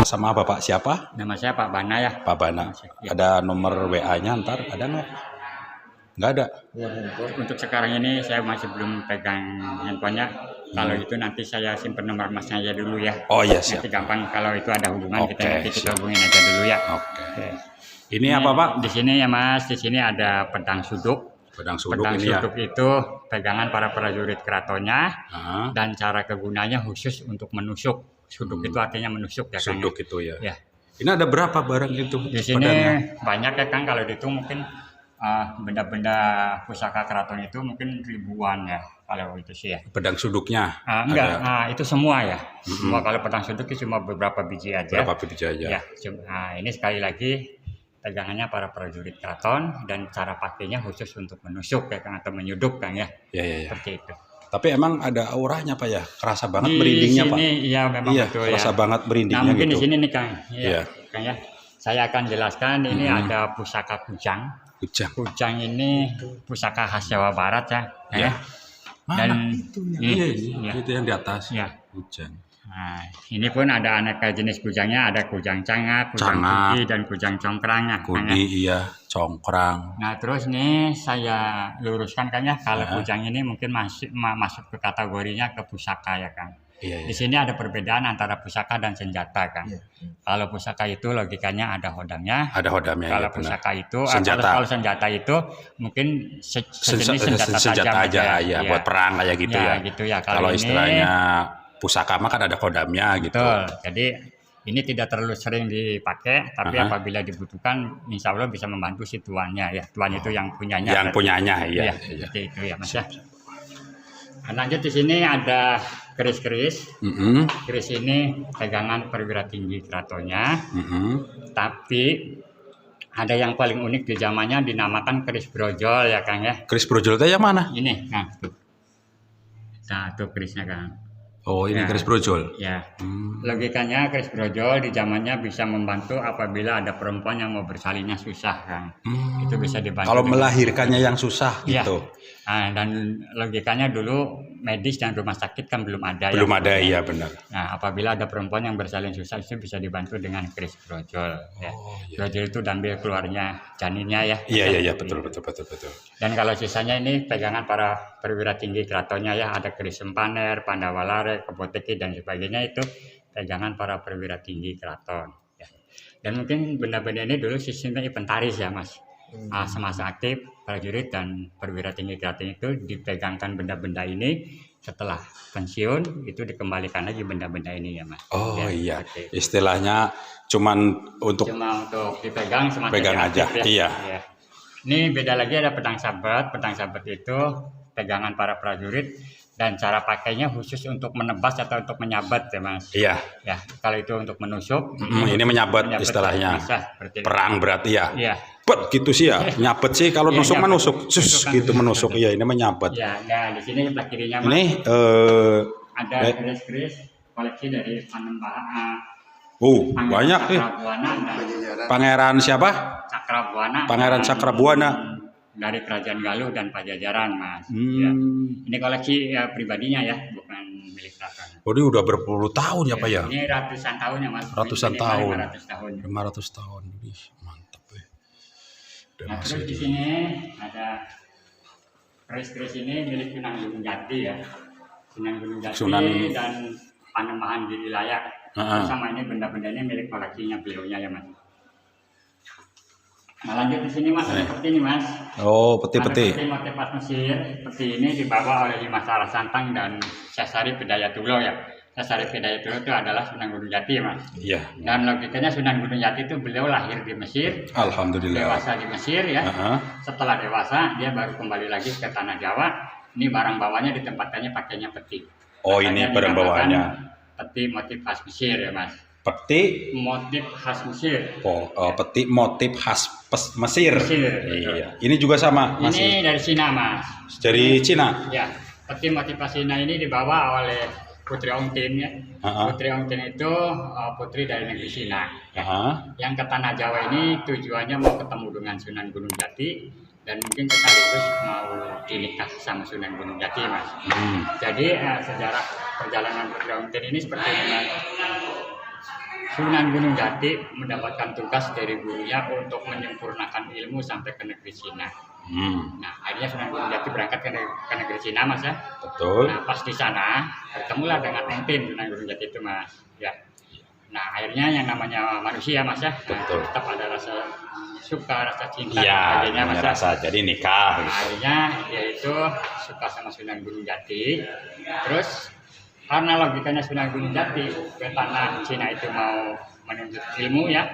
sama Bapak siapa? Nama saya Pak Bana ya. Pak Bana. Ya. Ada nomor WA-nya ntar ada nggak? Nggak ada. Untuk sekarang ini saya masih belum pegang handphonenya. Kalau itu nanti saya simpen nomor masnya aja dulu ya. Oh iya siap. Nanti gampang kalau itu ada hubungan Oke, kita hubungin aja dulu ya. Oke. Ini apa Pak? Di sini ya Mas, di sini ada pedang suduk. Pedang suduk Pedang ini ya. suduk itu pegangan para prajurit keratonnya Ah, dan cara kegunaannya khusus untuk menusuk. Suduk itu artinya menusuk ya Kang. suduk itu ya. Ya. Ini ada berapa barang itu? Di sini pedangnya? banyak ya Kang, kalau dihitung mungkin benda-benda pusaka keraton itu mungkin ribuan ya kalau itu sih ya. Pedang suduknya. Enggak, Ada itu semua ya. Semua kalau pedang suduk itu cuma beberapa biji aja. berapa biji aja? Ya, ini sekali lagi pegangannya para prajurit keraton dan cara pakainya khusus untuk menusuk ya Kang atau menyuduk Kang ya. Ya. Seperti itu. Tapi emang ada auranya Pak ya? Kerasa banget Di merindingnya Pak. sini iya memang Iya, betul kerasa ya. banget merindingnya Nah, mungkin gitu. di sini nih Kang. Iya. Kang ya. Saya akan jelaskan ini ada pusaka kujang. Kujang. Kujang ini pusaka khas Jawa Barat ya. Ya. Mana Dan itu ya? ini, Iya, itu yang di atas. Ya. Kujang. Nah, ini pun ada aneka jenis kujangnya, ada kujang cangak, kujang Cangak. kudi, dan kujang congkrang ya. Kang, ya. Kudi iya, congkrang. Nah, terus nih saya luruskan Kang ya, kalau kujang ini mungkin masuk ke kategorinya ke pusaka ya Kang. Iya. Di sini ada perbedaan antara pusaka dan senjata Kang. Kalau pusaka itu logikanya ada hodamnya. Ada hodamnya Kalau ya, benar. pusaka itu, Senjata. kalau senjata itu mungkin sejenis senjata senjata tajam aja ya, buat perang kayak gitu ya. Gitu ya. Kalau ini, istilahnya pusaka mah kan ada kodamnya gitu. betul. Jadi ini tidak terlalu sering dipakai, tapi apabila dibutuhkan, insya Allah bisa membantu si tuannya ya. Tuan itu yang punyanya. Yang punyanya Iya, iya. seperti itu ya Mas ya. Nah, lanjut di sini ada keris-keris. Keris ini pegangan perwira tinggi keratonnya. Tapi ada yang paling unik di zamannya dinamakan keris brojol ya Kang ya. Keris brojol itu yang mana? Ini Kang. Tuh. Nah, tuh kerisnya Kang. Oh, ini Ya. keris brojol. Ya, logikanya keris brojol di zamannya bisa membantu apabila ada perempuan yang mau bersalinnya susah, Kang. Itu bisa dibantu. Kalau dengan- melahirkannya yang susah Iya. gitu. Nah, dan logikanya dulu medis dan rumah sakit kan belum ada. Belum ya. ada, iya benar. Nah, apabila ada perempuan yang bersalin susah itu bisa dibantu dengan keris brojol. Ya. Brojol itu diambil keluarnya janinnya ya. Iya, betul. Dan kalau sisanya ini pegangan para perwira tinggi keratonnya ya, ada keris sempaner, Pandawa Lare, Keboteki dan sebagainya itu pegangan para perwira tinggi keraton. Ya. Dan mungkin benda-benda ini dulu sistemnya inventaris ya Mas. Semasa aktif prajurit dan perwira tinggi keraton itu dipegangkan benda-benda ini, setelah pensiun itu dikembalikan lagi benda-benda ini ya Mas. Oh Ya, iya, seperti itu. istilahnya cuman untuk Cuma untuk dipegang semasa pegang dia aja, aktif, iya. Ya. Ini beda lagi ada pedang sabat. Pedang sabat itu pegangan para prajurit dan cara pakainya khusus untuk menebas atau untuk menyabat ya Mas. iya. Ya, kalau itu untuk menusuk. Ini menyabat istilahnya. Bisa, seperti itu. Perang berarti ya. Iya. Bet gitu sih ya. Nyabet sih kalau Iya, nusuk nyabet. menusuk. Sus Nusuk kan. gitu menusuk. Iya, ini menyabat. Ya, nah di sini sebelah kirinya Mas Ini ada keris-keris koleksi dari Panembahan. banyak nih. Cakrabuana dan Pangeran siapa? Cakrabuana. Pangeran dan Cakrabuana. dari Kerajaan Galuh dan Pajajaran Mas. Ya. Ini koleksi ya, pribadinya ya, bukan milik keraton. Oh, ini udah berpuluh tahun ya Pak ya? Ini ratusan tahun ya Mas. Ratusan Minimal tahun. 500 tahun. 500 tahun. Wih, mantap ya. Dan Nah, masih terus di sini ada keris-keris ini milik Sunan Gunung Jati ya. Sunan Gunung Jati dan Panembahan di wilayah. Sama ini benda-benda ini milik koleksinya beliaunya ya Mas. Nah, lanjut di sini Mas, seperti ini Mas. Oh, peti-peti. Ada motif khas Mesir. Seperti ini dibawa oleh Dimas Rara Santang dan Syahsari Hidayatullah ya. Syahsari Hidayatullah itu adalah Sunan Gunung Jati Mas. Iya. Dan logikanya Sunan Gunung Jati itu beliau lahir di Mesir, Alhamdulillah. dewasa di Mesir ya. Setelah dewasa dia baru kembali lagi ke tanah Jawa. Ini barang bawanya ditempatkannya pakainya peti. Oh, ini barang bawaannya. Peti motif khas Mesir ya Mas. Peti Motif khas Mesir. peti motif khas Mesir. Iya. Ini juga sama Mas. Ini dari Cina Mas. Dari Cina. Ya, peti motif khas Cina ini dibawa oleh Putri Ongtin ya. Putri Ongtin itu putri dari negeri Cina. Ya. Yang ke tanah Jawa ini tujuannya mau ketemu dengan Sunan Gunung Jati dan mungkin sekaligus mau dinikah sama Sunan Gunung Jati Mas. Jadi sejarah perjalanan Putri Ongtin ini seperti ini Mas. Sunan Gunung Jati mendapatkan tugas dari gurunya untuk menyempurnakan ilmu sampai ke negeri Cina. Nah, akhirnya Sunan Gunung Jati berangkat ke negeri Cina, Mas ya. Betul. Nah, pas di sana bertemulah dengan Entin Sunan Gunung Jati itu, Mas. Ya. Nah, akhirnya yang namanya manusia, Mas ya, Betul. tetap ada rasa suka, rasa cinta, Iya, sebagainya, Mas ya. rasa jadi nikah. Nah, akhirnya dia itu suka sama Sunan Gunung Jati. Terus karena logikanya Sunan Gunung Jati ke tanah Cina itu mau menuntut ilmu ya,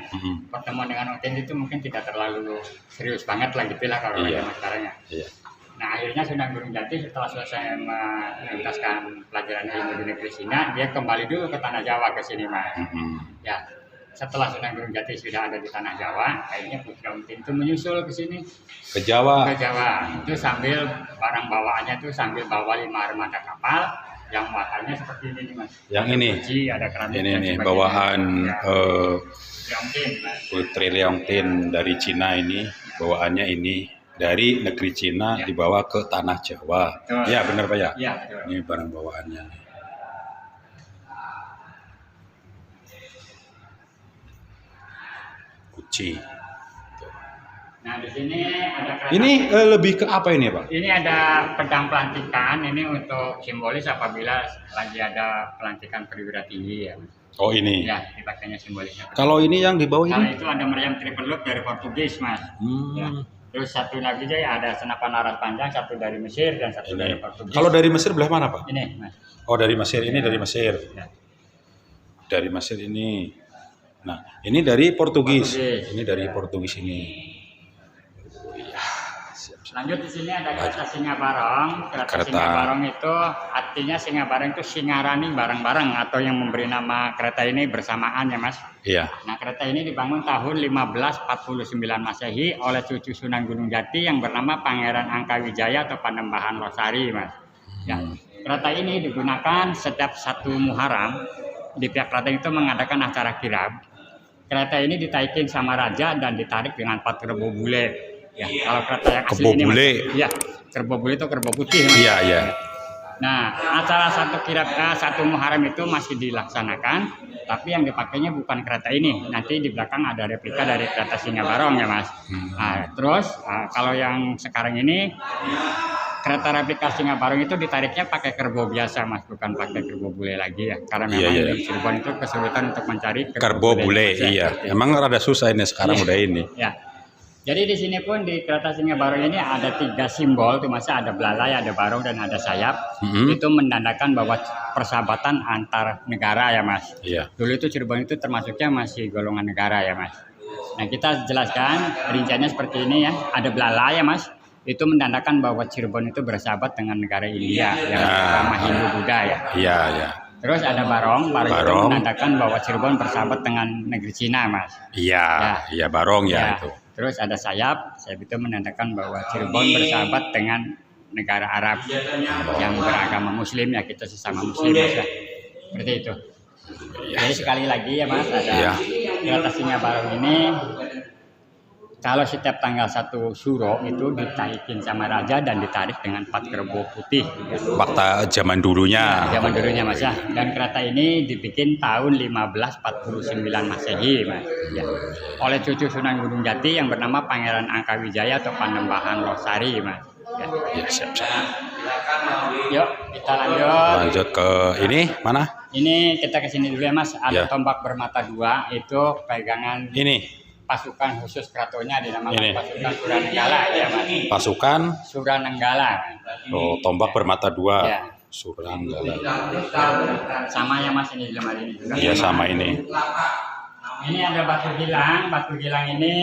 pertemuan dengan Entin itu mungkin tidak terlalu serius banget lah gitu lah kalau zaman sekarang ya. Iya. Nah, akhirnya Sunan Gunung Jati setelah selesai menuntaskan pelajaran ilmu di negeri Cina, dia kembali dulu ke tanah Jawa ke sini, Mas. Ya, setelah Sunan Gunung Jati sudah ada di tanah Jawa, akhirnya Putra Entin itu menyusul ke sini. Ke Jawa. Ke Jawa. Itu sambil barang bawaannya itu sambil bawa 5 armada kapal yang muatannya seperti ini nih, Mas. Yang ini. Kunci, ada keramik. Ini nih bawaan Leongtin, Mas. Putri Leongtin dari Cina ini, bawaannya ini dari negeri Cina dibawa ke tanah Jawa. Iya, benar Pak ya? Iya, betul. Ini barang bawaannya. Kunci. Nah, di sini ada kereta. Ini lebih ke apa ini, Pak? Ini ada pedang pelantikan, ini untuk simbolis apabila lagi ada pelantikan perwira tinggi ya. Oh, ini. Ya, dipakainya simbolisnya. Kalau ini yang di bawah Kalau ini? itu ada meriam triple loop dari Portugis, Mas. Ya. Terus satu lagi ada senapan laras panjang, satu dari Mesir dan satu dari Portugis. Kalau dari Mesir belah mana, Pak? Ini, Mas. Oh, dari Mesir. Ini dari Mesir. Ya. Dari Mesir ini. Nah, ini dari Portugis. Portugis. Ini dari Portugis ini. Lanjut di sini ada kereta Singa Barong. Kereta Kereta. Singa Barong itu artinya Singa Barong itu Singarani bareng-bareng atau yang memberi nama kereta ini bersamaan ya, Mas. Iya. Nah, kereta ini dibangun tahun 1549 Masehi oleh cucu Sunan Gunung Jati yang bernama Pangeran Angkawijaya atau Panembahan Losari, Mas. Ya. Kereta ini digunakan setiap 1 Muharram. Di pihak kereta itu mengadakan acara kirab. Kereta ini ditaikin sama raja dan ditarik dengan 4 kerbau bule. Ya, kalau kereta yang asli Kerbau ini, bule. Mas. Ya, kerbau bule itu kerbau putih, Mas. Iya, iya. Nah, acara 1 Muharram itu masih dilaksanakan, tapi yang dipakainya bukan kereta ini. Nanti di belakang ada replika dari kereta Singa Barong ya, Mas. Nah, terus kalau yang sekarang ini kereta replika Singa Barong itu ditariknya pakai kerbau biasa, Mas, bukan pakai kerbau bule lagi ya. Karena memang di Cirebon itu kesulitan untuk mencari Kerbau bule, Mas, iya. ya. Emang rada susah ini sekarang udah ini. Ya. Jadi di sini pun di kereta Singa Barong ini ada 3 simbol, tuh Mas, ada belalai, ada barong dan ada sayap. Itu menandakan bahwa persahabatan antar negara ya, Mas. Iya. Dulu itu Cirebon itu termasuknya masih golongan negara ya, Mas. Nah, kita jelaskan rinciannya seperti ini ya. Ada belalai ya, Mas. Itu menandakan bahwa Cirebon itu bersahabat dengan negara India yang agama Hindu Buddha ya. Iya, iya. Terus ada barong itu menandakan bahwa Cirebon bersahabat dengan negeri Cina, Mas. Iya, iya barong ya itu. Terus ada sayap itu menandakan bahwa Cirebon bersahabat dengan negara Arab yang beragama Muslim ya, kita sesama Muslim, Mas ya. Seperti itu. Jadi sekali lagi ya, Mas, ada kereta Singa Barong ini. Kalau setiap tanggal 1 Suro itu ditaikin sama raja dan ditarik dengan 4 kerbau putih. Waktu zaman dulunya. Ya, zaman dulunya, Mas ya. Dan kereta ini dibikin tahun 1549 Masehi, Mas. Ya. Oleh cucu Sunan Gunung Jati yang bernama Pangeran Angkawijaya atau Panembahan Losari, Mas. Ya. Ya, siap-siap. Yuk, kita lanjut. Lanjut ke ini mana? Ini kita kesini dulu ya, Mas. Ada Ya. tombak bermata 2 itu pegangan Ini pasukan khusus Kratonya dinamakan Ini. pasukan Suranenggala ya, Mas. pasukan. Suranenggala. Oh, tombak bermata 2. Ya. Suranggala. Sama ya, Mas, ini di lemari ini juga. Iya, sama ini. Ini ada batu gilang. Batu gilang ini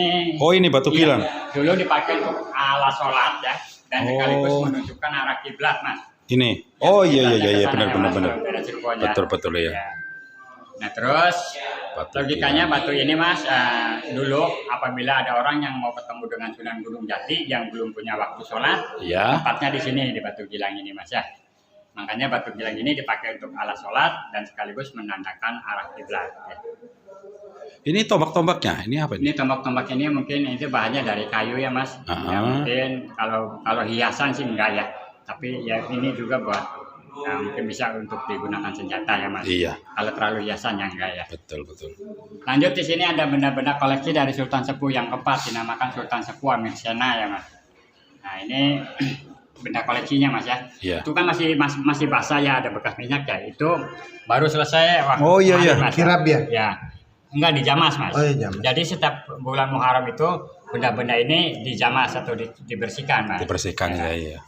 Oh, ini batu gilang. dulu dipakai untuk alat sholat ya, dan sekaligus menunjukkan arah kiblat, Mas. Ini. Oh, iya Kiblatnya ke sana benar ya, benar Mas, benar. daerah Cirebon ya. Betul ya. Ya. Nah, terus Batu logikanya batu ini, Mas, dulu apabila ada orang yang mau ketemu dengan Sunan Gunung Jati yang belum punya waktu sholat, Iya. tempatnya di sini di batu gilang ini, Mas ya. Makanya batu gilang ini dipakai untuk alat sholat dan sekaligus menandakan arah kiblat. Ya. Ini tombak-tombaknya. Ini apa Ini ini? tombak-tombak ini mungkin itu bahannya dari kayu ya, Mas. Ya, mungkin kalau hiasan sih enggak ya. Tapi ya ini juga buat Nah, mungkin bisa untuk digunakan senjata ya Mas. Iya, Kalau terlalu hiasan ya enggak ya. betul betul. Lanjut di sini ada benda-benda koleksi dari Sultan Sepuh yang keempat, dinamakan Sultan Sepuh Amir Sena ya Mas. Nah ini benda koleksinya Mas ya. Iya. Itu kan masih basah ya, ada bekas minyak ya. Itu baru selesai waktu Oh iya iya, kemarin, Mas. kirab ya. Ya, enggak dijamas Mas. Oh iya, jamas. Jadi setiap bulan Muharram itu benda-benda ini dijamas atau dibersihkan Mas. Dibersihkan ya, iya.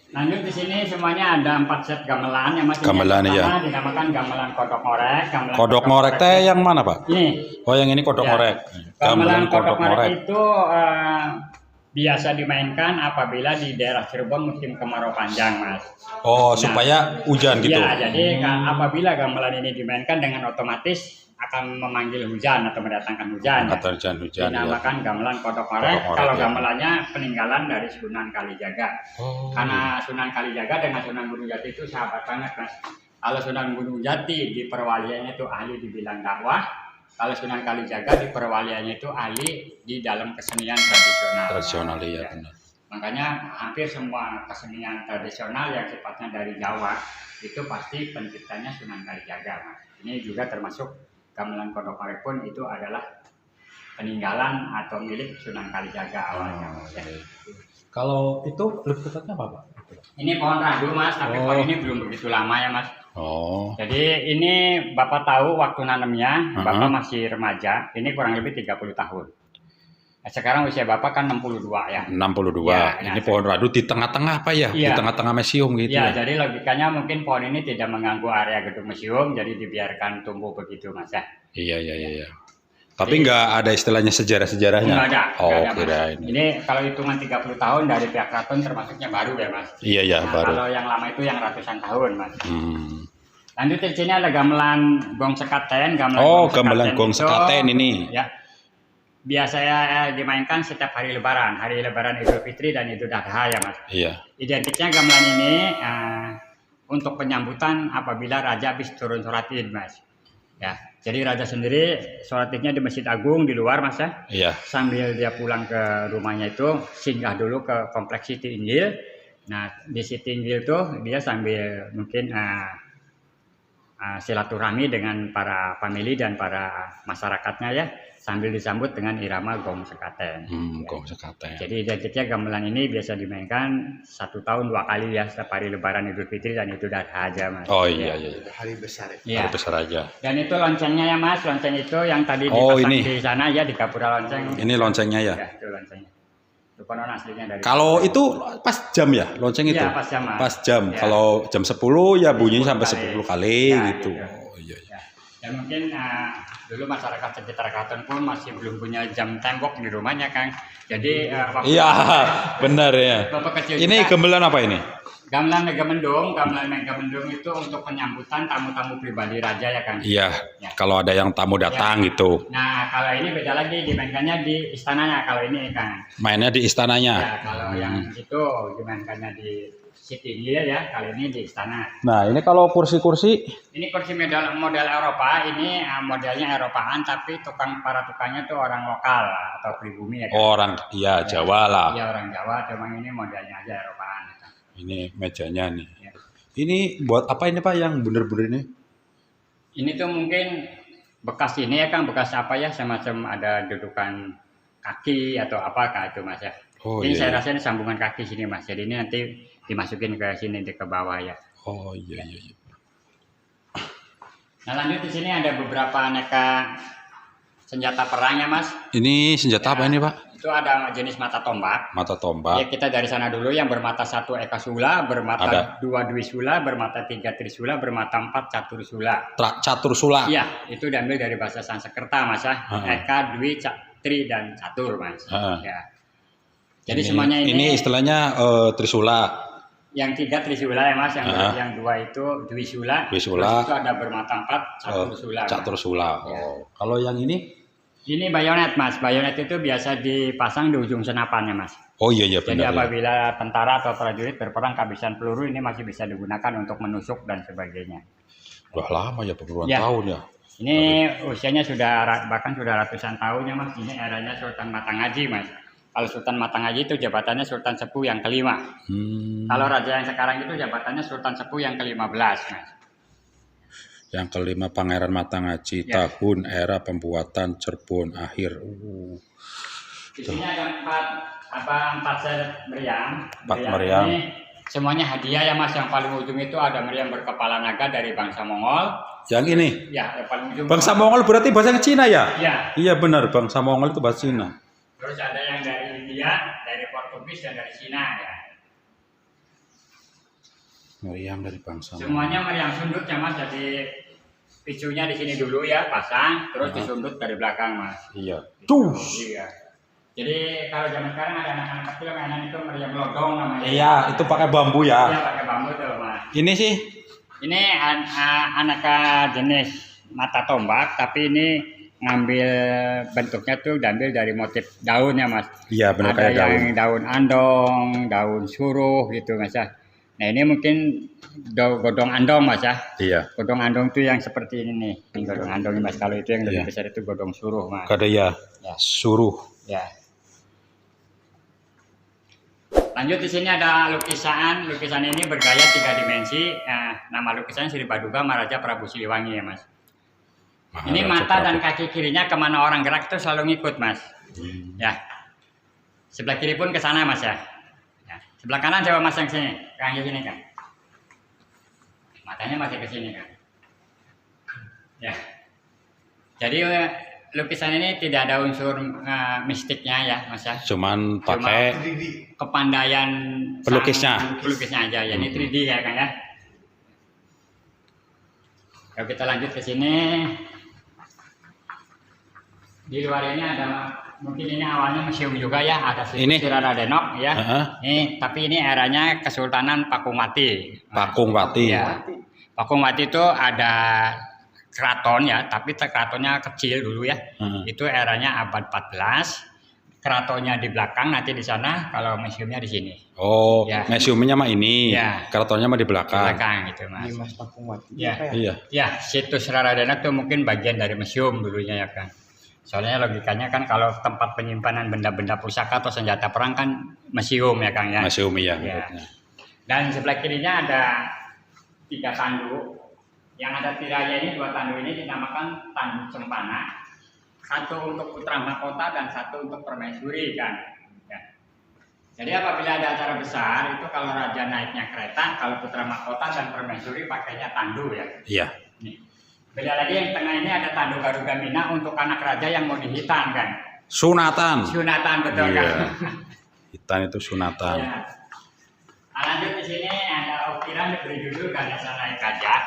Lanjut di sini semuanya ada 4 set gamelan yang Mas. Gamelan, Yang iya. pertama dinamakan gamelan kodok ngorek. Kodok ngorek teh yang mana Pak? Ini. Oh yang ini kodok Ya. ngorek. Gamelan kodok ngorek ngorek. itu biasa dimainkan apabila di daerah Cirebon musim kemarau panjang, Mas. Oh supaya hujan gitu. Ya, jadi apabila gamelan ini dimainkan dengan otomatis akan memanggil hujan atau mendatangkan hujan. Atau hujan-hujan ya. Dinamakan gamelan kodok ngorek. Kodok ngorek, Kalau ya. gamelannya peninggalan dari Sunan Kalijaga. Oh. Karena Sunan Kalijaga dengan Sunan Gunung Jati itu sahabat banget, Mas. Kalau Sunan Gunung Jati di perwaliannya itu ahli di bidang dakwah, kalau Sunan Kalijaga di perwaliannya itu ahli di dalam kesenian tradisional. Tradisional ya benar. Makanya hampir semua kesenian tradisional yang sifatnya dari Jawa itu pasti penciptanya Sunan Kalijaga, Mas. Ini juga termasuk gamelan kodok ngorek pun itu adalah peninggalan atau milik Sunan Kalijaga awalnya. Mas. Kalau itu lebih tepatnya apa Pak? Ini pohon radu Mas, tapi pohon ini belum begitu lama ya Mas. Oh. Jadi ini Bapak tahu waktu nanamnya, Uh-huh. Bapak masih remaja, ini kurang lebih 30 tahun. Nah, sekarang usia Bapak kan 62 ya. 62. Ya, Ini nah, pohon radu di tengah-tengah apa ya? Di Iya. tengah-tengah museum gitu Ya, ya. jadi logikanya mungkin pohon ini tidak mengganggu area gedung museum, jadi dibiarkan tumbuh begitu Mas ya. Iya iya iya. Tapi nggak ada istilahnya sejarah-sejarahnya. Nggak ada. Oh, nggak ada, Mas. kirain. Ini kalau hitungan 30 tahun dari pihak keraton termasuknya baru ya Mas. Iya iya Nah, baru. kalau yang lama itu yang ratusan tahun Mas. Hmm. Lanjut di sini ada gamelan gong sekaten. Oh, gamelan gong itu, sekaten ini. Ya, biasanya dimainkan setiap hari Lebaran Idul Fitri dan Idul Adha ya Mas. Iya. Identiknya gamelan ini untuk penyambutan apabila raja habis turun sholat id Mas. Ya, jadi raja sendiri sholat idnya di Masjid Agung di luar Mas ya. Iya. Sambil dia pulang ke rumahnya itu singgah dulu ke kompleks Siti Inggil. Nah di Siti Inggil tuh dia sambil mungkin silaturahmi dengan para famili dan para masyarakatnya ya, sambil disambut dengan irama gong sekaten. Gong sekaten. Jadi identiknya gamelan ini biasa dimainkan 1 tahun 2 kali ya, setiap hari Lebaran Idul Fitri dan Idul Adha aja Mas. Oh iya iya. Hari besar ya. Iya. Ada besar aja. Dan itu loncengnya ya Mas, lonceng itu yang tadi Oh, dipasang ini. di sana ya di Gapura Lonceng. Ini loncengnya ya. Ya, itu loncengnya. Itu konon aslinya dari. Kalau itu pas jam ya lonceng itu? Iya, pas jam, Mas. Pas jam. Ya. Kalau jam 10 ya bunyinya sampai 10 kali Ya, gitu. gitu. Oh iya iya. Ya. Dan mungkin dulu masyarakat sekitar Keraton pun masih belum punya jam tembok di rumahnya Kang. Jadi waktu Iya, benar ya. Bapak kecil Ini juga, gamelan apa ini? gamelan Megamendung itu untuk penyambutan tamu-tamu pribadi raja ya Kang. Iya, Ya. kalau ada yang tamu datang gitu. Nah kalau ini beda lagi dimainkannya di istananya kalau ini Kang. Mainnya di istananya. Ya kalau yang itu dimainkannya di Siti Inggil ya, kali ini di istana. Nah, ini kalau kursi-kursi Ini kursi model Eropa, ini modelnya Eropaan tapi para tukangnya tuh orang lokal atau pribumi ya Kang. orang ya Jawa lah. Iya orang Jawa, cuma ini modelnya aja Eropaan. Ya, Kang. Ini mejanya nih. Ya. Ini buat apa ini Pak yang bener-bener ini? Ini tuh mungkin bekas ini ya Kang, bekas apa ya, semacam ada dudukan kaki atau apa Kak itu Mas ya. Oh Ini iya. saya iya. rasa ini sambungan kaki sini Mas. Jadi ini nanti dimasukin ke sini ke bawah ya. Oh iya iya. iya. Nah lanjut di sini ada beberapa aneka senjata perang ya Mas. Ini senjata apa Ya, ini Pak? Itu ada jenis mata tombak. Mata tombak. Ya kita dari sana dulu yang bermata 1 eka sula, bermata Ada. 2 dwi sula, bermata 3 trisula, bermata 4 catur sula. Catur sula. Iya, itu diambil dari bahasa Sanskerta Mas ya. Heeh. Eka, dwi, tri dan catur Mas. Heeh. Ya. Jadi semuanya ini istilahnya trisula. yang 3 trisula ya Mas, Heeh. yang 2 itu dwi sula. Dwi sula. Terus itu ada bermata 4 catur sula. Mas. Catur sula. Ya. Oh. Kalau yang ini? Ini bayonet Mas. Bayonet itu biasa dipasang di ujung senapannya Mas. Oh iya iya Jadi benar. Ya. apabila tentara atau prajurit berperang kehabisan peluru, ini masih bisa digunakan untuk menusuk dan sebagainya. Udah lama ya puluhan Ya. tahun ya. Ini usianya bahkan sudah ratusan tahun ya Mas. Ini eranya Sultan Matanggaji Mas. Kalau Sultan Matanghaji itu jabatannya Sultan Sepuh yang kelima. Kalau raja yang sekarang itu jabatannya Sultan Sepuh yang ke-15, Mas. Yang kelima Pangeran Matanghaji, Ya. tahun era pembuatan Cirebon akhir. Di sini ada empat set meriam. Empat meriam. Ini semuanya hadiah ya Mas. Yang paling ujung itu ada meriam berkepala naga dari bangsa Mongol. Yang ini Ya, yang paling ujung. bangsa Mongol berarti bahasa Cina ya? Ya. Iya benar, bangsa Mongol itu bahasa Cina. Terus ada yang dari India, dari Portugis dan dari Cina ya. Meriam dari bangsa Mongol. Semuanya meriam sundut ya Mas. Jadi picunya di sini dulu ya pasang, terus disundut dari belakang Mas. Iya. Iya. Jadi kalau zaman sekarang ada anak-anak kecil mainan itu meriam lodong namanya. Iya, itu pakai bambu Iya ya. pakai bambu tuh Mas. Ini sih Ini aneka jenis mata tombak, tapi ini ngambil bentuknya tuh diambil dari motif daunnya Mas. iya benar Ada kayak daun. yang daun andong, daun suruh gitu Mas ya. Nah ini mungkin godong andong Mas ya. Iya. Godong andong tuh yang seperti ini nih. Ini godong andong Mas. Kalau itu yang lebih Iya. besar itu godong suruh Mas. Kada ya. Ya. Suruh. Ya. Lanjut di sini ada lukisan. Lukisan ini bergaya 3 dimensi. Nama lukisannya Sri Baduga Maharaja Prabu Siliwangi ya Mas. Ini mata dan kaki kirinya kemana orang gerak itu selalu ngikut Mas. Ya. Sebelah kiri pun ke sana Mas ya. Ya. Sebelah kanan coba Mas yang sini, yang sini kan. Matanya masih ke sini kan. Ya. Jadi lukisan ini tidak ada unsur mistiknya ya Mas ya. Cuman pakai Kepandaian pelukisnya. pelukisnya aja ya. Ini 3D ya kan ya. Kalau kita lanjut ke sini, di luar ini ada mungkin ini awalnya museum juga ya, ada Ini? Siraradenok ya. Tapi ini eranya Kesultanan Pakungwati. Pakungwati. Ya. Pakungwati itu ada keraton ya, tapi keratonnya kecil dulu ya. Itu eranya abad 14. Keratonnya di belakang, nanti di sana, kalau museumnya di sini. Oh, Ya. museumnya mah ini. Ya. Keratonnya mah di Di belakang. belakang gitu Mas. Dimas Pakungwati. Ya. Iya. Ya, situs Raradenak itu mungkin bagian dari museum dulunya ya kan. Soalnya logikanya kan kalau tempat penyimpanan benda-benda pusaka atau senjata perang kan museum ya Kang ya. Museum iya. Ya. Dan sebelah kirinya ada 3 tanduk. Yang ada tiranya ini 2 tanduk ini dinamakan tanduk Cempana. Satu untuk putra mahkota dan satu untuk permaisuri kan. Ya. Jadi apabila ada acara besar itu kalau raja naiknya kereta, kalau putra mahkota dan permaisuri pakainya tandu ya. Iya. Nih. Beda lagi yang tengah ini ada tandu Garuda Mina untuk anak raja yang mau dihitan kan. Sunatan. Sunatan betul Iya. kan. Hitan itu sunatan. Ya. Nah, lanjut di sini ada ukiran diberi judul Gajah Naik Gajah.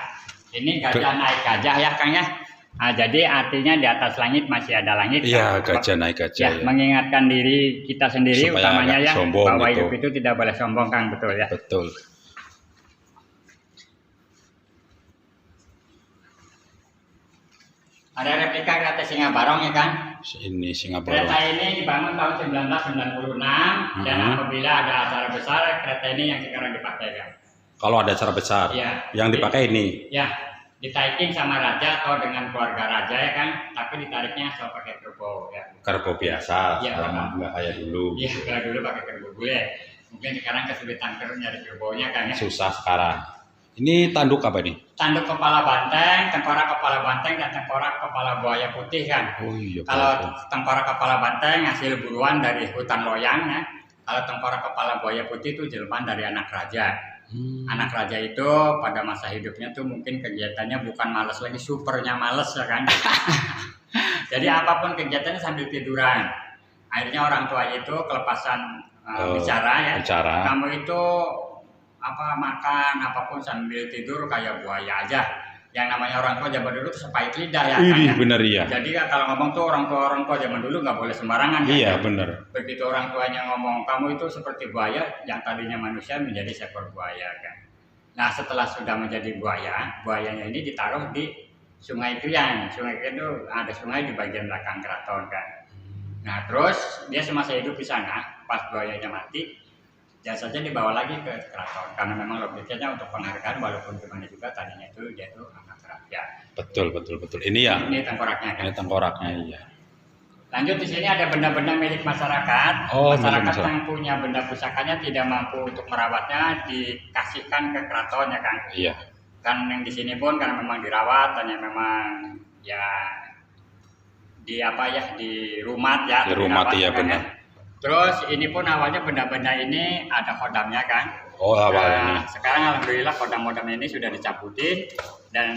Ini gajah naik gajah ya Kang ya. Nah, jadi artinya di atas langit masih ada langit. Iya, kan? gajah naik gajah. Ya, Ya. mengingatkan diri kita sendiri Supaya utamanya nggak ya sombong bahwa gitu. hidup itu tidak boleh sombong Kang, betul ya. Betul. Ada replika kereta Singa Barong ya kan. Ini Kereta Singapura. ini dibangun tahun 1996 dan apabila ada acara besar kereta ini yang sekarang dipakai kan. Kalau ada acara besar, Iya. yang dipakai ini. Ya, ditaikin sama raja atau dengan keluarga raja ya kan, tapi ditariknya asal pakai turbo ya. Kerbau biasa, Iya, sekarang nggak kayak dulu. Iya, kalau dulu pakai turbo bule. Mungkin sekarang kesulitan nyari turbonya kan ya. Susah sekarang. Ini tanduk apa nih? Tanduk kepala banteng, tengkorak kepala banteng, dan tengkorak kepala buaya putih kan. Oh iya. Kalau tengkorak kepala banteng hasil buruan dari hutan loyang ya. Kalau tengkorak kepala buaya putih itu jelmaan dari anak raja. Anak raja itu pada masa hidupnya tuh mungkin kegiatannya bukan males lagi, supernya males ya kan. Jadi apapun kegiatannya sambil tiduran. Akhirnya orang tua itu kelepasan bicara ya. Bicara. Kamu itu apa makan apapun sambil tidur kayak buaya aja. Yang namanya orang tua zaman dulu tuh sepait lidah ya. Ih, kan, ya. bener iya. Jadi kan kalau ngomong tuh orang tua zaman dulu nggak boleh sembarangan kan. Iya, ya. bener. Begitu orang tuanya ngomong kamu itu seperti buaya yang tadinya manusia menjadi seekor buaya kan. Nah setelah sudah menjadi buaya, buayanya ini ditaruh di Sungai Krian. Sungai Krian itu ada sungai di bagian belakang keraton kan. Nah terus dia semasa hidup di sana, pas buayanya mati, jasanya dibawa lagi ke keraton karena memang logikanya untuk penghargaan walaupun gimana juga tadinya itu dia itu anak raja. Betul. Ini ya. Ini tengkoraknya kan. Ini tengkoraknya iya. Lanjut di sini ada benda-benda milik masyarakat. Oh, milik Masyarakat masyarakat. yang punya benda pusakanya tidak mampu untuk merawatnya dikasihkan ke keraton ya kan. Iya. Kan yang di sini pun karena memang dirawat hanya memang ya di apa ya di rumah ya. Di rumah, dirawat, iya, kan, benar. ya. Terus ini pun awalnya benda-benda ini ada kodamnya kan. Oh, awalnya. Nah, sekarang alhamdulillah kodam-kodam ini sudah dicabutin dan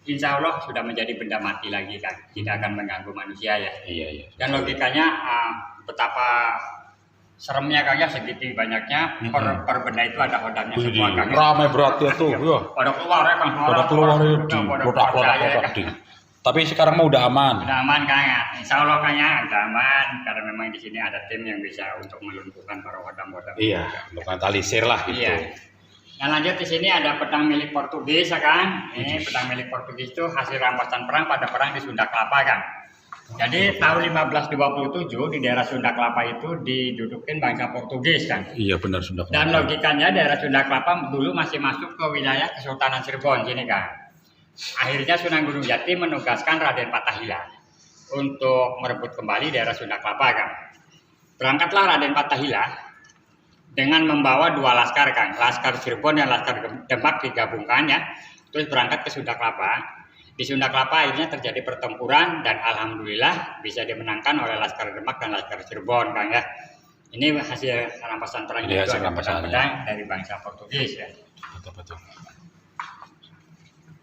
insya Allah sudah menjadi benda mati lagi kan, tidak akan mengganggu manusia ya. Iya, iya. Dan logikanya betapa seremnya Kang ya, segitu banyaknya per benda itu ada kodamnya Wih, semua Kang. ramai berarti ya tuh. Ya. Pada keluar ya Kang. Pada keluar ya, di pada kotak-kotak percaya, ya, di. Tapi sekarang mah udah aman. Udah aman Kang ya, insya Allah Kang ya, udah aman karena memang di sini ada tim yang bisa untuk melumpuhkan para kodam-kodam. Iya, untuk mentalisir lah gitu. Iya. Nah lanjut di sini ada pedang milik Portugis ya kan. Ini pedang milik Portugis itu hasil rampasan perang pada perang di Sunda Kelapa kan. Jadi tahun 1527 di daerah Sunda Kelapa itu didudukin bangsa Portugis kan. Iya benar Sunda Dan Kelapa. logikanya daerah Sunda Kelapa dulu masih masuk ke wilayah Kesultanan Cirebon sini kan. Akhirnya Sunan Gunung Jati menugaskan Raden Fathahillah untuk merebut kembali daerah Sunda Kelapa kan. Berangkatlah Raden Fathahillah dengan membawa dua laskar kan, laskar Cirebon dan laskar Demak digabungkan ya, terus berangkat ke Sunda Kelapa. Di Sunda Kelapa akhirnya terjadi pertempuran dan alhamdulillah bisa dimenangkan oleh laskar Demak dan laskar Cirebon kan ya. Ini hasil rampasan perang Iya, itu hasil ada rampasannya. pedang dari bangsa Portugis ya. Betul.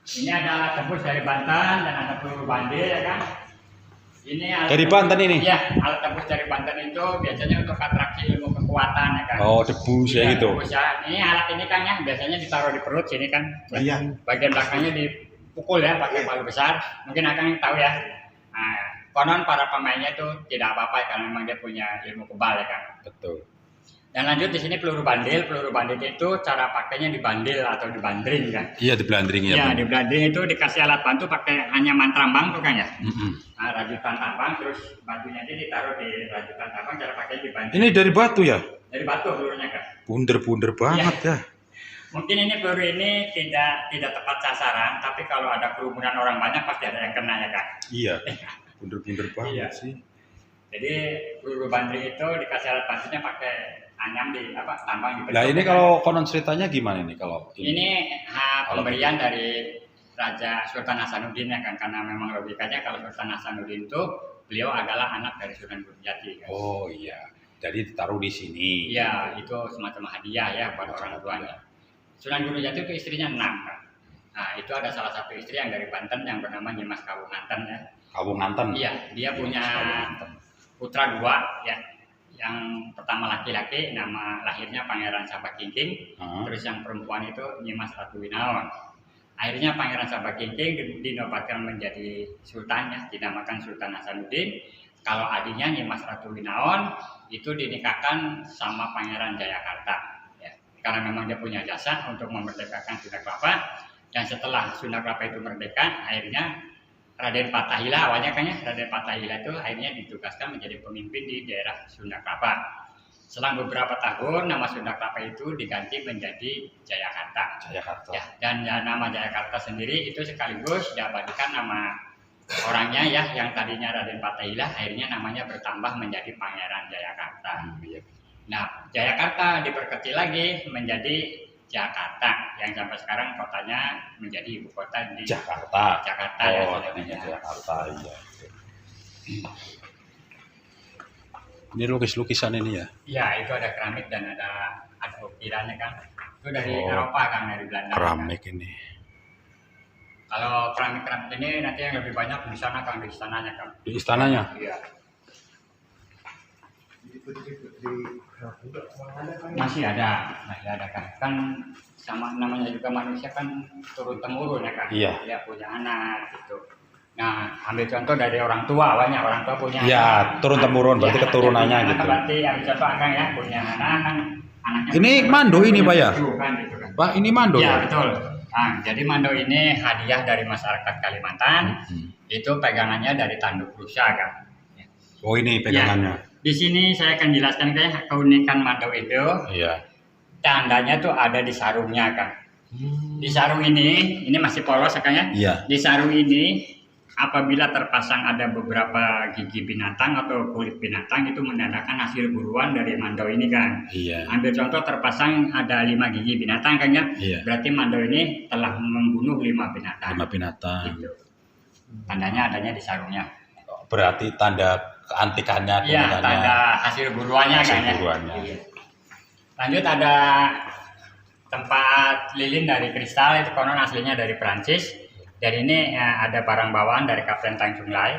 Ini ada alat tembus dari Banten dan ada peluru bandil ya kan. Ini alat Dari Banten ini? Iya, alat tembus dari Banten itu biasanya untuk atraksi ilmu kekuatan ya kan. Oh, debus ya gitu. Debus ya. Ini alat ini kan ya biasanya ditaruh di perut sini kan. Iya. Bagian belakangnya dipukul ya pakai palu besar. Mungkin akan tahu ya. Nah, konon para pemainnya itu tidak apa-apa karena memang dia punya ilmu kebal ya kan. Betul. Dan lanjut di sini peluru bandil. Peluru bandil itu cara pakainya dibandil atau dibandring kan. Iya di blandring ya. Iya, benar. di bladring itu dikasih alat bantu pakai hanya mantrambang tuh kan ya. Mm-mm. Nah, rajutan tambang terus bantunya itu ditaruh di rajutan tambang, cara pakai dibanding Ini dari batu ya? dari batu pelurunya kan. Bunder-bunder banget ya. Mungkin ini peluru ini tidak tepat sasaran, tapi kalau ada kerumunan orang banyak pasti ada yang kena ya kan. Iya. Bunder-bunder banget Iya. sih. Jadi peluru bandring itu dikasih alat bantunya pakai anyam di apa tambang di Nah ini kalau konon ceritanya gimana nih kalau ini pemberian dari Raja Sultan Hasanuddin ya kan, karena memang logikanya kalau Sultan Hasanuddin itu beliau adalah anak dari Sunan Gunung Jati kan. Oh iya. Jadi ditaruh di sini. Iya, itu semacam hadiah ya buat orang tuanya. Sunan Gunung Jati itu istrinya 6 kan. Nah, itu ada salah satu istri yang dari Banten yang bernama Nyimas Kawunganten ya. Kawunganten. Iya, dia punya Kawunganten. putra 2 ya. Yang pertama laki-laki nama lahirnya Pangeran Sabakingking, terus yang perempuan itu Nyimas Ratu Winaon. Akhirnya Pangeran Sabakingking dinobatkan menjadi sultan ya, dinamakan Sultan Hasanuddin. Kalau adiknya Nyimas Ratu Winaon itu dinikahkan sama Pangeran Jayakarta ya. Karena memang dia punya jasa untuk memerdekakan Sunda Kelapa. Dan setelah Sunda Kelapa itu merdeka, akhirnya Raden Fathahillah awalnya kan ya, Raden Fathahillah itu akhirnya ditugaskan menjadi pemimpin di daerah Sunda Kelapa. Selang beberapa tahun nama Sunda Kelapa itu diganti menjadi Jayakarta. Jayakarta. Ya, dan ya, nama Jayakarta sendiri itu sekaligus diabadikan nama orangnya ya, yang tadinya Raden Fathahillah akhirnya namanya bertambah menjadi Pangeran Jayakarta. Iya. Nah, Jayakarta diperkecil lagi menjadi Jakarta yang sampai sekarang kotanya menjadi ibu kota di Jakarta. Jakarta Oh, ya. tadinya Jakarta iya. Ini lukis-lukisan ini ya? Iya, itu ada keramik dan ada ukirannya kan. Itu dari Oh, Eropa kan, dari Belanda. Keramik Kan. ini. Kalau keramik-keramik ini nanti yang lebih banyak di sana kan, di istananya kan. Di istananya? Iya. Masih ada kan. Kan sama namanya juga manusia kan turun temurun ya kan. Iya. Dia punya anak gitu. Nah, ambil contoh dari orang tua awalnya, orang tua punya Iya, anak. turun temurun, berarti Iya, keturunannya anaknya punya gitu. anak, berarti ambil contoh Akang ya, punya anak. Anaknya Ini punya mando ini, Pak, ya? kan, gitu kan. Pak, ini mando Iya, ya? betul. Nah, jadi mando ini hadiah dari masyarakat Kalimantan. Itu pegangannya dari tanduk rusa kan. Oh, ini pegangannya. Di sini saya akan jelaskan kayak keunikan mando itu. Iya. Tandanya tuh ada di sarungnya kan. Di sarung ini masih polos ya kan ya. Iya. Di sarung ini apabila terpasang ada beberapa gigi binatang atau kulit binatang itu menandakan hasil buruan dari mandau ini kan. Iya. Ambil contoh terpasang ada 5 gigi binatang kan ya. Iya. Berarti mandau ini telah membunuh 5 binatang. 5 binatang. Gitu. Tandanya adanya di sarungnya. Berarti tanda keantikannya. Iya, tanda hasil buruannya hasil kan ya. buruannya. Iya. Lanjut ada tempat lilin dari kristal, itu konon aslinya dari Prancis. Dan ini ada barang bawaan dari Kapten Tanjung Lai.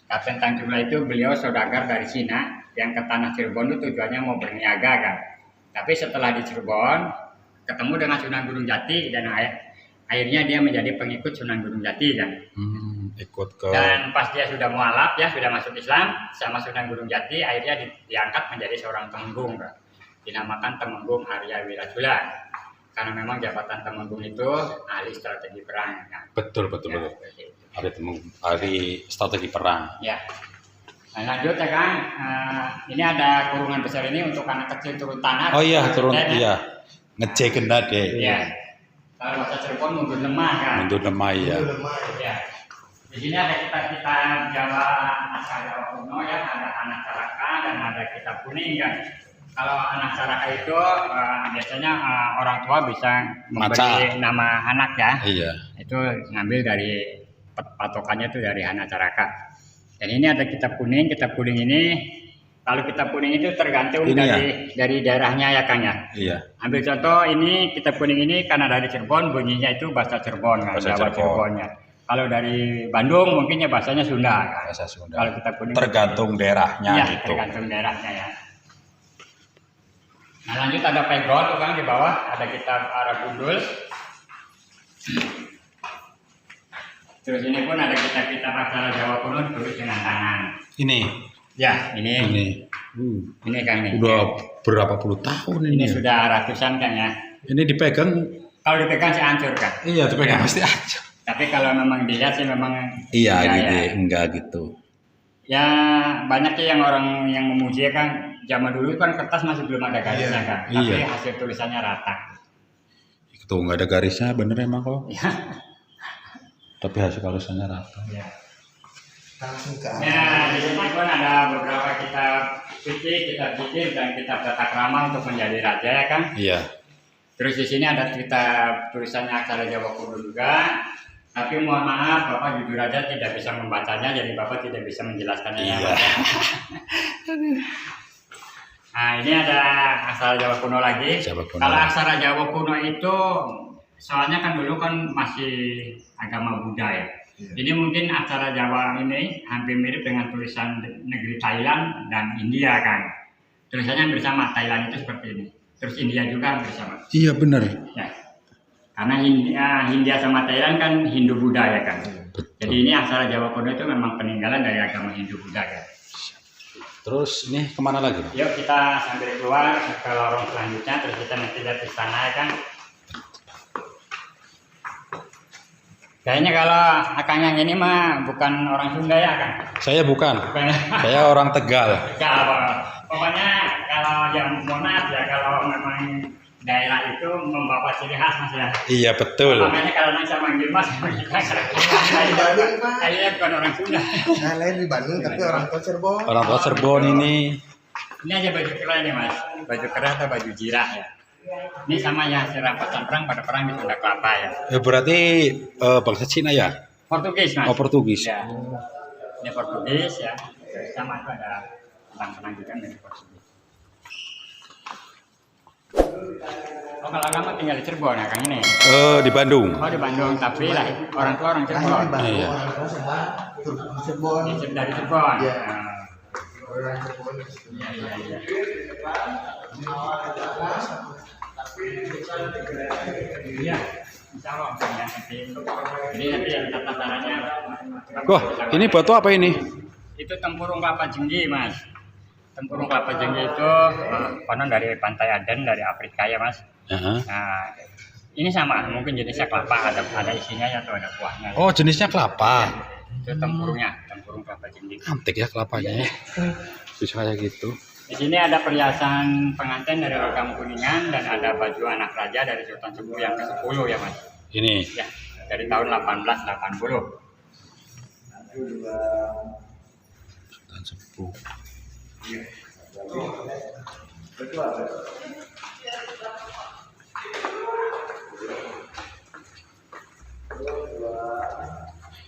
Kapten Tanjung Lai itu beliau saudagar dari Cina yang ke tanah Cirebon itu tujuannya mau berniaga kan. Tapi setelah di Cirebon ketemu dengan Sunan Gunung Jati dan akhirnya dia menjadi pengikut Sunan Gunung Jati kan. Ikut ke. Dan pas dia sudah mualaf ya, sudah masuk Islam sama Sunan Gunung Jati, akhirnya diangkat menjadi seorang temenggung kan. Dinamakan Temenggung Arya Wirajula. Karena memang jabatan Temenggung itu ahli strategi perang kan. Betul. Ahli strategi perang. Ya. Nah, lanjut ya Kang. Ini ada kurungan besar ini untuk anak kecil turun tanah. Oh iya, turun ya. iya. Ngecek gendat deh. Iya. Kalau bahasa Cirebon mundur lemah kan. Mundur lemah ya. Ya. Di sini ada kitab-kitab Jawa naskah Jawa kuno ya, ada anak caraka dan ada kitab kuning kan. Kalau anak caraka itu biasanya orang tua bisa memberi nama anak ya. Iya. Itu ngambil dari patokannya itu dari anak caraka. Dan ini ada kitab kuning. Kitab kuning ini, kalau kitab kuning itu tergantung dari daerahnya ya Kang ya. Iya. Ambil contoh ini kitab kuning ini karena dari Cirebon bunyinya itu bahasa Cirebon kan, Jawa Cirebonnya. Kalau dari Bandung mungkinnya bahasanya Sunda kan. Bahasa Sunda. Kalau kitab kuning tergantung daerahnya ya, gitu. tergantung daerahnya ya. Nah lanjut ada pegol tuh Kang di bawah, ada kitab Arab Gundul. Terus ini pun ada kitab-kitab aksara Jawa kuno ditulis dengan tangan. Ini. Ya, ini. Ini Kang nih. Udah berapa puluh tahun ini. Ini sudah ratusan Kang ya. Ini dipegang. Kalau dipegang sih hancur Kang. Iya, dipegang Ya. pasti hancur. Tapi kalau memang dilihat sih memang Iya, gitu. ya. Enggak gitu. Ya banyak ya yang orang yang memuji ya Kang. Zaman dulu kan kertas masih belum ada garisnya Kang. Tapi Iya. hasil tulisannya rata. Itu enggak ada garisnya bener emang kok. Ya. Tapi hasil tulisannya rata. Ya. Langsung ke Ya, di sini pun ada beberapa kitab suci, kitab zikir dan kitab tata krama untuk menjadi raja ya Kang. Iya. Terus di sini ada kitab tulisannya aksara Jawa kuno juga. Tapi mohon maaf, Bapak jujur aja tidak bisa membacanya, jadi Bapak tidak bisa menjelaskannya. Iya. Nah, ini ada aksara Jawa kuno lagi. Jawa kuno. Kalau aksara Jawa kuno itu, soalnya kan dulu kan masih agama Buddha ya. Ini mungkin aksara Jawa ini hampir mirip dengan tulisan negeri Thailand dan India kan. Tulisannya hampir sama, Thailand itu seperti ini. Terus India juga hampir sama. Iya bener. Ya. Karena India sama Thailand kan Hindu Buddha ya kan. Betul. Jadi ini aksara Jawa kuno itu memang peninggalan dari agama Hindu Buddha kan. Terus ini kemana lagi? Yuk kita sambil keluar ke lorong selanjutnya, terus kita nanti lihat di sana ya kan. Kayaknya kalau Akang yang ini mah bukan orang Sunda ya Kang. Saya bukan. Saya orang Tegal. Pokoknya kalau yang Monas ya, kalau memang daerah itu membawa ciri khas Mas ya. Iya betul. Makanya kalau nanti sama manggil Mas, kayaknya bukan orang Sunda. Nah, lain di Bandung tapi orang tua Cirebon. Orang tua Cirebon ini. Ini aja baju kerah nih Mas, baju kerah atau baju jirah ya. Ini sama ya hasil rampasan perang pada perang di Sunda Kelapa ya. Berarti bangsa Cina ya? Portugis Mas. Oh Portugis. Ya. Ini Portugis ya. Sama itu ada perang juga dari Portugis. Oh kalau kamu tinggal di Cirebon ya Kang ini? Di Bandung. Oh di Bandung, tapi lah orang tua orang Cirebon. Di Bandung, Iya. orang tua sama Cirebon. Dari Cirebon. Iya. Nah. Orang Cirebon. Iya. Iya, insya Allah. Jadi nanti yang tata caranya. Wah, ini batu apa ini? Itu tempurung kelapa jenggi, Mas. Tempurung kelapa jenggi itu konon dari Pantai Aden, dari Afrika ya, Mas. Nah, ini sama, mungkin jenisnya kelapa, ada isinya ya atau ada kuahnya. Oh, jenisnya kelapa. Itu tempurungnya, tempurung kelapa jenggi. Antik ya kelapanya. Bisa kayak gitu. Di sini ada perhiasan pengantin dari Logam Kuningan dan ada baju anak raja dari Sultan Semu yang ke-10 ya Mas. Ini. Ya, dari tahun 1880. Sultan Sepuh.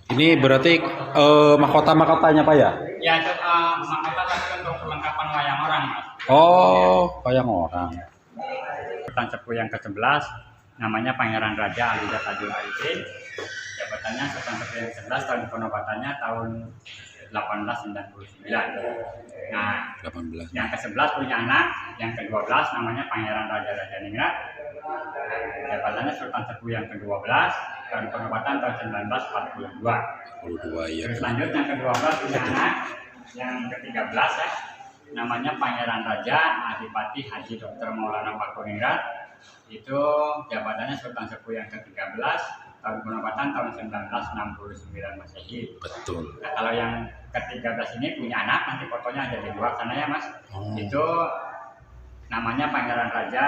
Ini berarti mahkota-mahkotanya Pak ya? Ya, itu mahkota tapi untuk perlengkapan wayang orang, Mas. Oh, kayak orang. Sultan Sepuh yang ke-11 namanya Pangeran Raja Aliza Tajul Arifin. Jabatannya Sultan Sepuh yang ke-11, tahun penobatannya tahun 1899. Nah, 18. yang ke-11 punya anak, yang ke-12 namanya Pangeran Raja Rajaningrat. Jabatannya Sultan Sepuh yang ke-12, tahun penobatan tahun 1942. 42 ya. Terus lanjut yang ke-12 punya anak, yang ke-13 ya, namanya Pangeran Raja Adipati Haji Dr. Maulana Pakuningrat. Itu jabatannya Sultan Sepuh yang ke-13, tahun penobatan tahun 1969 Masehi. Betul. Nah, kalau yang ke-13 ini punya anak, nanti fotonya ada di luar sana ya Mas. Oh. Itu namanya Pangeran Raja